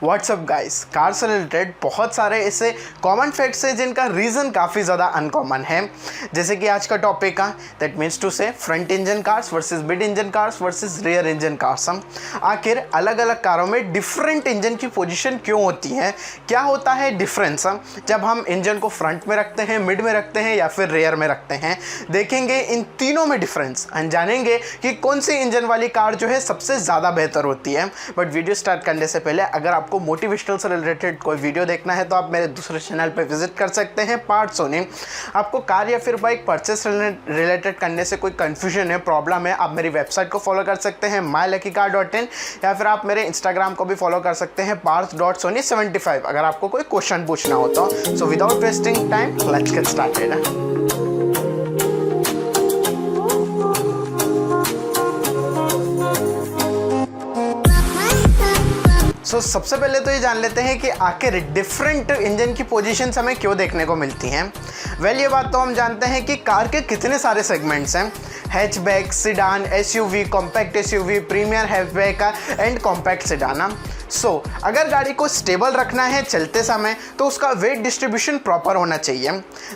WhatsApp guys, car से related बहुत सारे ऐसे कॉमन फैक्ट्स हैं जिनका रीज़न काफ़ी ज़्यादा अनकॉमन है। जैसे कि आज का टॉपिक का दैट मीन्स टू से front engine cars versus mid engine cars versus rear engine cars. हम आखिर अलग अलग कारों में डिफरेंट इंजन की पोजीशन क्यों होती है, क्या होता है डिफरेंस जब हम इंजन को फ्रंट में रखते हैं, मिड में रखते हैं या फिर रियर में रखते हैं। देखेंगे इन तीनों में डिफरेंस एंड जानेंगे कि कौन सी इंजन वाली कार जो है सबसे ज़्यादा बेहतर होती है। बट वीडियो स्टार्ट करने से पहले अगर आपको मोटिवेशनल से रिलेटेड कोई वीडियो देखना है तो आप मेरे दूसरे चैनल पे विजिट कर सकते हैं, पार्ट्स ओनिंग। आपको कार या फिर बाइक परचेस रिलेटेड करने से कोई कन्फ्यूजन है, प्रॉब्लम है, आप मेरी वेबसाइट को फॉलो कर सकते हैं myluckycar.in, या फिर आप मेरे इंस्टाग्राम को भी फॉलो कर सकते हैं parth.sony75 अगर आपको कोई क्वेश्चन पूछना हो तो। So without wasting time let's get started. सबसे पहले तो ये जान लेते हैं कि आखिर डिफरेंट इंजन की पोजीशंस हमें क्यों देखने को मिलती हैं। ये बात तो हम जानते हैं कि कार के कितने सारे सेगमेंट्स हैं, hatchback, sedan, SUV, compact SUV, premier hatchback and compact sedan. अगर गाड़ी को स्टेबल रखना है चलते समय तो उसका वेट डिस्ट्रीब्यूशन प्रॉपर होना चाहिए।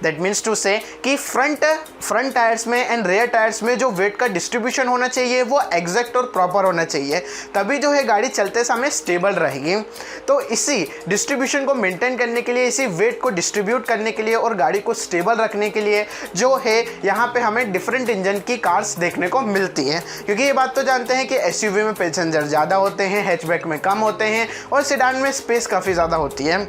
दैट मीन्स टू से कि फ्रंट टायर्स में एंड रियर टायर्स में जो वेट का डिस्ट्रीब्यूशन होना चाहिए वो एग्जैक्ट और प्रॉपर होना चाहिए, तभी जो है गाड़ी चलते समय स्टेबल रहेगी। तो इसी डिस्ट्रीब्यूशन को मेंटेन करने के लिए, इसी वेट को डिस्ट्रीब्यूट करने के लिए और गाड़ी को स्टेबल रखने के लिए जो है यहाँ पे हमें डिफरेंट इंजन की कार्स देखने को मिलती हैं। क्योंकि ये बात तो जानते हैं कि एसयूवी में पैसेंजर ज़्यादा होते हैं, हैचबैक में कम होते हैं और सेडान में स्पेस काफ़ी ज़्यादा होती है।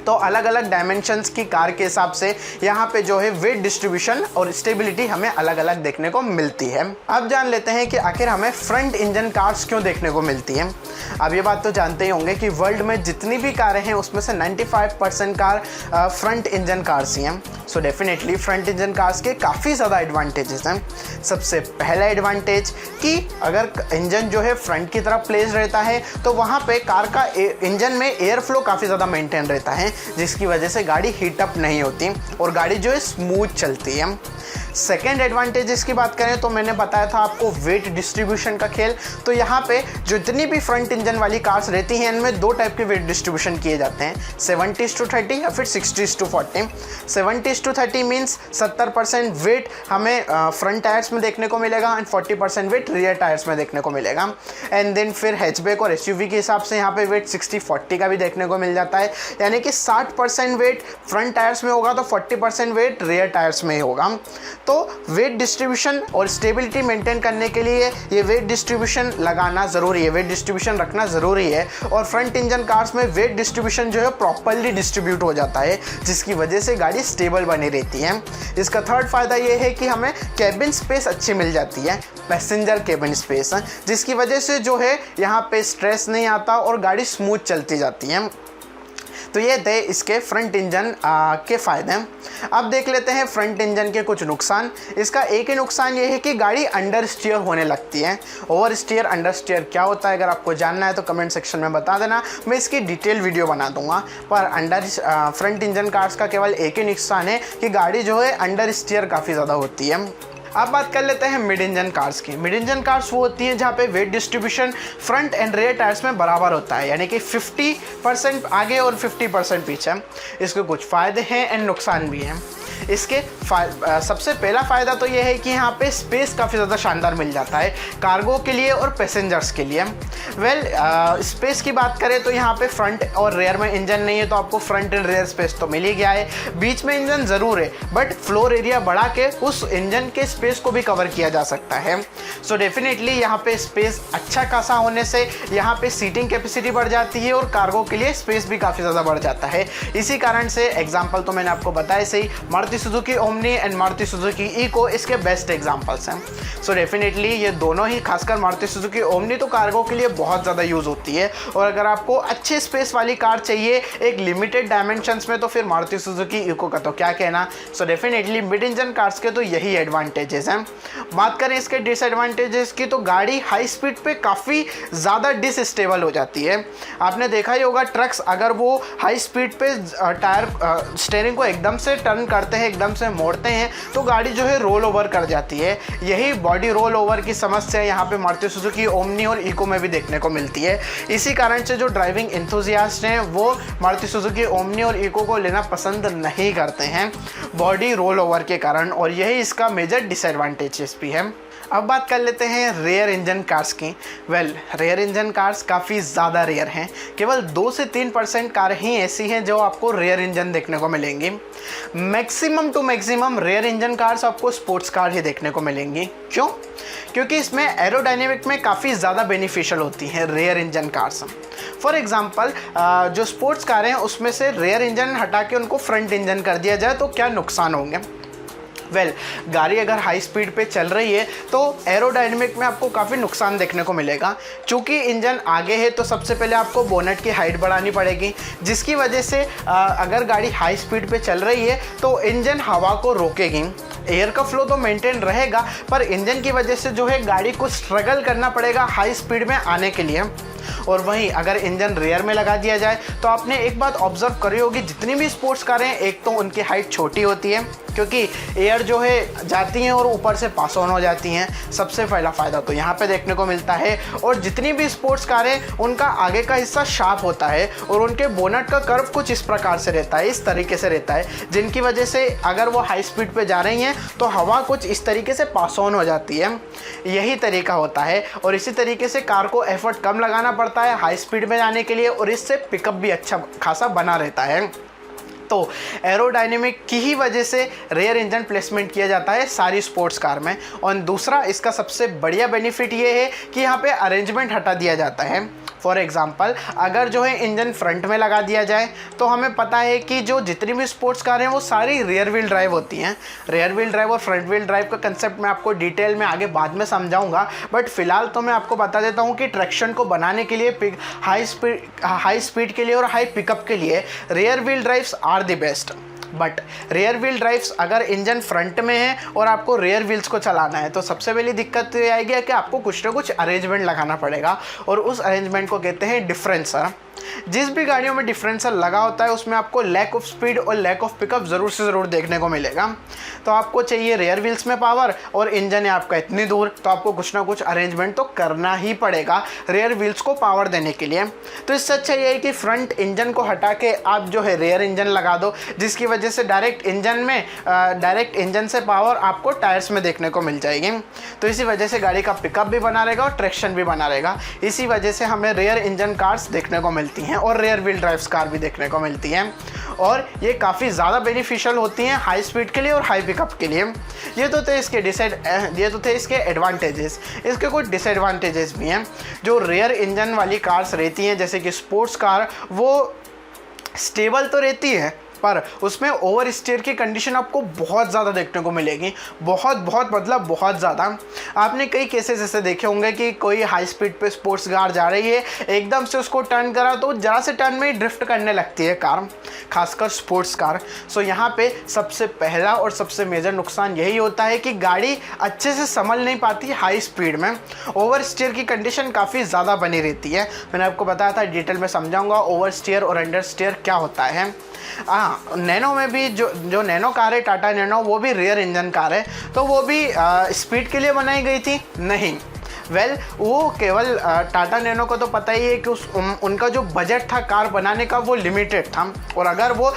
तो अलग अलग डायमेंशंस की कार के हिसाब से यहाँ पे जो है वेट डिस्ट्रीब्यूशन और स्टेबिलिटी हमें अलग अलग देखने को मिलती है। अब जान लेते हैं कि आखिर हमें फ्रंट इंजन कार्स क्यों देखने को मिलती हैं। अब ये बात तो जानते ही होंगे कि वर्ल्ड में जितनी भी कारें हैं उसमें से 95% कार फ्रंट इंजन कार्स ही हैं। So definitely front engine cars के काफ़ी ज़्यादा एडवांटेजेस हैं। सबसे पहला एडवांटेज कि अगर इंजन जो है फ्रंट की तरफ प्लेस रहता है तो वहाँ पे कार का इंजन में एयर फ्लो काफ़ी ज़्यादा मेंटेन रहता है, जिसकी वजह से गाड़ी हीट अप नहीं होती और गाड़ी जो है स्मूथ चलती है। सेकेंड एडवांटेजेस की बात करें तो मैंने बताया था आपको वेट डिस्ट्रीब्यूशन का खेल। तो यहाँ पे जितनी भी फ्रंट इंजन वाली कार्स रहती हैं इनमें दो टाइप के वेट डिस्ट्रीब्यूशन किए जाते हैं, 70:30 या फिर 60:40। 70:30 मीन्स 70% वेट हमें फ्रंट टायर्स में देखने को मिलेगा एंड 40% वेट रियर टायर्स में देखने को मिलेगा। एंड देन फिर हैचबैक और एसयूवी के हिसाब से यहाँ पे वेट 60:40 का भी देखने को मिल जाता है, यानी कि 60% वेट फ्रंट टायर्स में होगा तो 40% वेट रियर टायर्स में ही होगा। तो वेट डिस्ट्रीब्यूशन और स्टेबिलिटी मेंटेन करने के लिए ये वेट डिस्ट्रीब्यूशन लगाना ज़रूरी है, वेट डिस्ट्रीब्यूशन रखना ज़रूरी है। और फ्रंट इंजन कार्स में वेट डिस्ट्रीब्यूशन जो है प्रॉपर्ली डिस्ट्रीब्यूट हो जाता है, जिसकी वजह से गाड़ी स्टेबल बनी रहती है। इसका थर्ड फ़ायदा ये है कि हमें कैबिन स्पेस अच्छी मिल जाती है, पैसेंजर कैबिन स्पेस, जिसकी वजह से जो है यहाँ पे स्ट्रेस नहीं आता और गाड़ी स्मूथ चलती जाती है। तो ये थे इसके फ्रंट इंजन के फ़ायदे। अब देख लेते हैं फ्रंट इंजन के कुछ नुकसान। इसका एक ही नुकसान ये है कि गाड़ी अंडर स्टीयर होने लगती है। ओवर स्टीयर, अंडर स्टीयर क्या होता है अगर आपको जानना है तो कमेंट सेक्शन में बता देना, मैं इसकी डिटेल वीडियो बना दूंगा। पर फ्रंट इंजन कार्स का केवल एक ही नुकसान है कि गाड़ी जो है अंडर स्टीयर काफ़ी ज़्यादा होती है। अब बात कर लेते हैं मिड इंजन कार्स की। मिड इंजन कार्स वो होती हैं जहाँ पे wait distribution front end rear tyres में बराबर होता है, यानी कि 50% आगे और 50% पीछे। इसके कुछ फ़ायदे हैं एंड नुकसान भी हैं। इसके सबसे पहला फ़ायदा तो ये है कि यहाँ पे स्पेस काफ़ी ज़्यादा शानदार मिल जाता है कार्गो के लिए और पैसेंजर्स के लिए। स्पेस की बात करें तो यहाँ पे फ्रंट और रियर में इंजन नहीं है तो आपको फ्रंट एंड रियर स्पेस तो मिल ही गया है। बीच में इंजन ज़रूर है बट फ्लोर एरिया बढ़ा के उस इंजन के स्पेस को भी कवर किया जा सकता है। सो डेफिनेटली यहाँ पे स्पेस अच्छा खासा होने से यहाँ पे सीटिंग कैपेसिटी बढ़ जाती है और कार्गो के लिए स्पेस भी काफ़ी ज़्यादा बढ़ जाता है। इसी कारण से एग्जाम्पल तो मैंने आपको बताया सही, Maruti Suzuki omni and Maruti Suzuki eco इसके बेस्ट एग्जांपल्स हैं। सो डेफिनेटली ये दोनों ही, खासकर मारुति सुजुकी ओमनी तो कार्गो के लिए बहुत ज़्यादा यूज़ होती है। और अगर आपको अच्छे स्पेस वाली कार चाहिए एक लिमिटेड डायमेंशंस में तो फिर मारुति सुजुकी इको का तो क्या कहना। So definitely mid engine cars के तो यही एडवांटेजेस हैं। बात करें इसके डिसएडवांटेजेस की तो गाड़ी हाई स्पीड पे काफ़ी ज़्यादा डिसस्टेबल हो जाती है। आपने देखा ही होगा ट्रक्स अगर वो हाई स्पीड पे टायर स्टीयरिंग को एकदम से टर्न करते करते हैं, एकदम से मोड़ते हैं तो गाड़ी जो है रोल ओवर कर जाती है। यही बॉडी रोल ओवर की समस्या यहाँ पे मारुति सुजुकी ओमनी और इको में भी देखने को मिलती है। इसी कारण से जो ड्राइविंग एंथुसियास्ट हैं वो मारुति सुजुकी ओमनी और इको को लेना पसंद नहीं करते हैं बॉडी रोल ओवर के कारण, और यही इसका मेजर डिसएडवांटेजेस भी है। अब बात कर लेते हैं रेयर इंजन कार्स की। रेयर इंजन कार्स काफ़ी ज़्यादा रेयर हैं। केवल 2 से 3% कार ही ऐसी हैं जो आपको रेयर इंजन देखने को मिलेंगी। Maximum to maximum rear engine cars आपको स्पोर्ट्स कार ही देखने को मिलेंगी। क्यों? क्योंकि इसमें एरोडायनेमिक में काफ़ी ज़्यादा बेनिफिशियल होती हैं rear engine cars. For example जो स्पोर्ट्स कार हैं उसमें से रेयर इंजन हटा के उनको फ्रंट इंजन कर दिया जाए तो क्या नुकसान होंगे? गाड़ी अगर हाई स्पीड पे चल रही है तो एरोडायनेमिक में आपको काफ़ी नुकसान देखने को मिलेगा। चूँकि इंजन आगे है तो सबसे पहले आपको बोनेट की हाइट बढ़ानी पड़ेगी, जिसकी वजह से अगर गाड़ी हाई स्पीड पे चल रही है तो इंजन हवा को रोकेगी। एयर का फ्लो तो मेंटेन रहेगा, पर इंजन की वजह से जो है गाड़ी को स्ट्रगल करना पड़ेगा हाई स्पीड में आने के लिए। और वहीं अगर इंजन रेयर में लगा दिया जाए तो आपने एक बात ऑब्जर्व करी होगी, जितनी भी स्पोर्ट्स कारें हैं एक तो उनकी हाइट छोटी होती है क्योंकि एयर जो है जाती हैं और ऊपर से पास ऑन हो जाती हैं। सबसे पहला फ़ायदा तो यहाँ पे देखने को मिलता है। और जितनी भी स्पोर्ट्स कारें उनका आगे का हिस्सा शार्प होता है और उनके बोनट का कर्व कुछ इस प्रकार से रहता है, इस तरीके से रहता है, जिनकी वजह से अगर वो हाई स्पीड पे जा रही हैं तो हवा कुछ इस तरीके से पास ऑन हो जाती है। यही तरीका होता है और इसी तरीके से कार को एफर्ट कम लगाना पड़ता है हाई स्पीड में जाने के लिए और इससे पिकअप भी अच्छा खासा बना रहता है। तो एरोडायनेमिक की ही वजह से रेयर इंजन प्लेसमेंट किया जाता है सारी स्पोर्ट्स कार में। और दूसरा इसका सबसे बढ़िया बेनिफिट ये है कि यहाँ पे अरेंजमेंट हटा दिया जाता है। फॉर एग्जांपल अगर जो है इंजन फ्रंट में लगा दिया जाए तो हमें पता है कि जो जितनी भी स्पोर्ट्स कार हैं वो सारी रियर व्हील ड्राइव होती हैं। रियर व्हील ड्राइव और फ्रंट व्हील ड्राइव का कंसेप्ट मैं आपको डिटेल में आगे बाद में समझाऊंगा, बट फिलहाल तो मैं आपको बता देता हूँ कि ट्रैक्शन को बनाने के लिए हाई स्पीड के लिए और हाई पिकअप के लिए rear wheel drives are the best. But rear wheel drives अगर इंजन फ्रंट में है और आपको रेयर व्हील्स को चलाना है तो सबसे पहली दिक्कत ये आएगी कि आपको कुछ ना कुछ अरेंजमेंट लगाना पड़ेगा और उस अरेंजमेंट को कहते हैं डिफरेंसर। जिस भी गाड़ियों में डिफरेंसर लगा होता है उसमें आपको लैक ऑफ स्पीड और लैक ऑफ पिकअप ज़रूर से ज़रूर देखने को मिलेगा। तो आपको चाहिए रेयर व्हील्स में पावर और इंजन है आपका इतनी दूर, तो आपको कुछ ना कुछ अरेंजमेंट तो करना ही पड़ेगा रेयर व्हील्स को पावर देने के लिए। तो इससे अच्छा ये है कि फ्रंट इंजन को हटा के आप जो है रेयर इंजन लगा दो, जिसकी वजह से डायरेक्ट इंजन से पावर आपको टायर्स में देखने को मिल जाएगी। तो इसी वजह से गाड़ी का पिकअप भी बना रहेगा और ट्रैक्शन भी बना रहेगा। इसी वजह से हमें रेयर इंजन कार्स देखने को मिलती हैं और रेयर व्हील ड्राइव्स कार भी देखने को मिलती हैं और ये काफ़ी ज़्यादा बेनिफिशियल होती हैं हाई स्पीड के लिए और हाई पिकअप के लिए। ये तो थे इसके एडवांटेजेस। इसके कुछ डिसएडवांटेजेस भी हैं। जो रेयर इंजन वाली कार्स रहती हैं जैसे कि स्पोर्ट्स कार, वो स्टेबल तो रहती है पर उसमें ओवर स्टीयर की कंडीशन आपको बहुत ज़्यादा देखने को मिलेगी। बहुत मतलब बहुत ज़्यादा। आपने कई केसेस ऐसे देखे होंगे कि कोई हाई स्पीड पे स्पोर्ट्स कार जा रही है, एकदम से उसको टर्न करा तो ज़रा से टर्न में ही ड्रिफ्ट करने लगती है कार, खासकर स्पोर्ट्स कार। सो यहाँ पे सबसे पहला और सबसे मेजर नुकसान यही होता है कि गाड़ी अच्छे से संभल नहीं पाती हाई स्पीड में। ओवर स्टीयर की कंडीशन काफ़ी ज़्यादा बनी रहती है। मैंने आपको बताया था, डिटेल में समझाऊंगा ओवर स्टीयर और अंडर स्टीयर क्या होता है। नैनो में भी जो नैनो कार है, टाटा नैनो, वो भी रियर इंजन कार है। तो वो भी स्पीड के लिए बनाई गई थी? नहीं। वो केवल टाटा नैनो को तो पता ही है कि उनका जो बजट था कार बनाने का वो लिमिटेड था और अगर वो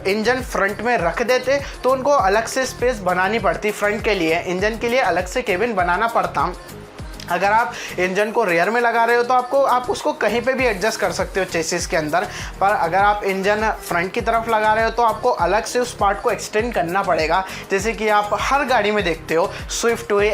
इंजन फ्रंट में रख देते तो उनको अलग से स्पेस बनानी पड़ती फ्रंट के लिए, इंजन के लिए अलग से केबिन बनाना पड़ता। अगर आप इंजन को रेयर में लगा रहे हो तो आप उसको कहीं पे भी एडजस्ट कर सकते हो चेसिस के अंदर, पर अगर आप इंजन फ्रंट की तरफ लगा रहे हो तो आपको अलग से उस पार्ट को एक्सटेंड करना पड़ेगा। जैसे कि आप हर गाड़ी में देखते हो, स्विफ्ट हुई,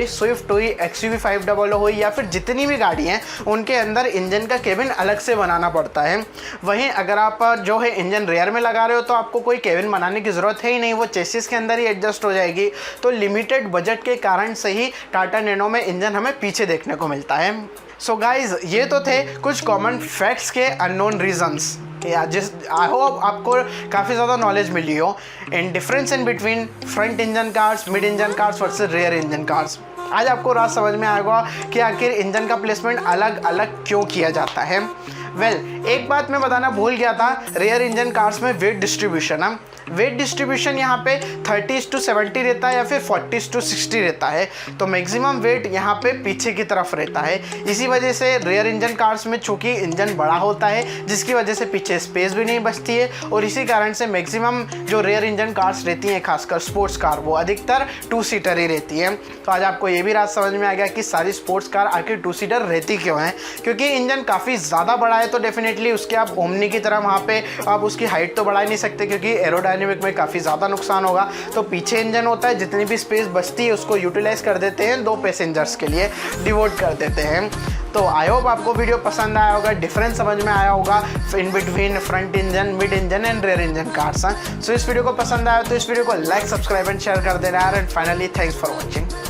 स्विफ्ट हुई, XUV 500 हुई या फिर जितनी भी गाड़ी हैं उनके अंदर इंजन का केबिन अलग से बनाना पड़ता है। वहीं अगर आप जो है इंजन रेयर में लगा रहे हो तो आपको कोई केबिन बनाने की ज़रूरत है ही नहीं, वो चेसिस के अंदर ही एडजस्ट हो जाएगी। तो लिमिटेड बजट के कारण से ही टाटा नैनो में इंजन हमें पीछे देखने को मिलता है। सो गाइज, ये तो थे कुछ कॉमन फैक्ट्स के अननोन रीजंस कि आई होप आपको काफ़ी ज़्यादा नॉलेज मिली हो in difference in between front engine cars, mid engine cars versus rear engine cars. आज आपको राज समझ में आएगा कि आखिर इंजन का प्लेसमेंट अलग अलग क्यों किया जाता है। एक बात मैं बताना भूल गया था, रेयर इंजन कार्स में वेट डिस्ट्रीब्यूशन है। वेट डिस्ट्रीब्यूशन यहाँ पे 30:70 रहता है या फिर 40:60 रहता है। तो मैक्सिमम वेट यहाँ पे पीछे की तरफ रहता है। इसी वजह से रेयर इंजन कार्स में चूँकि इंजन बड़ा होता है, जिसकी वजह से पीछे स्पेस भी नहीं बचती है, और इसी कारण से मैक्सिमम जो रेयर इंजन कार्स रहती हैं, खासकर स्पोर्ट्स कार, वो अधिकतर 2 सीटर ही रहती है। तो आज आपको ये भी राज समझ में आ गया कि सारी स्पोर्ट्स कार आखिर 2 सीटर रहती क्यों हैं, क्योंकि इंजन काफ़ी ज़्यादा बड़ा है। तो डेफिनेटली उसके आप ओमनी की तरह वहाँ पे आप उसकी हाइट तो बढ़ा ही नहीं सकते, क्योंकि एरोडायनेमिक में काफ़ी ज़्यादा नुकसान होगा। तो पीछे इंजन होता है, जितनी भी स्पेस बचती है उसको यूटिलाइज कर देते हैं, 2 पैसेंजर्स के लिए डिवोट कर देते हैं। तो आई होप आपको वीडियो पसंद आया होगा, डिफरेंस समझ में आया होगा in between front engine, mid engine and rear engine cars. So इस वीडियो को पसंद आया तो इस वीडियो को लाइक, सब्सक्राइब एंड शेयर कर देना यार। And finally thanks for watching.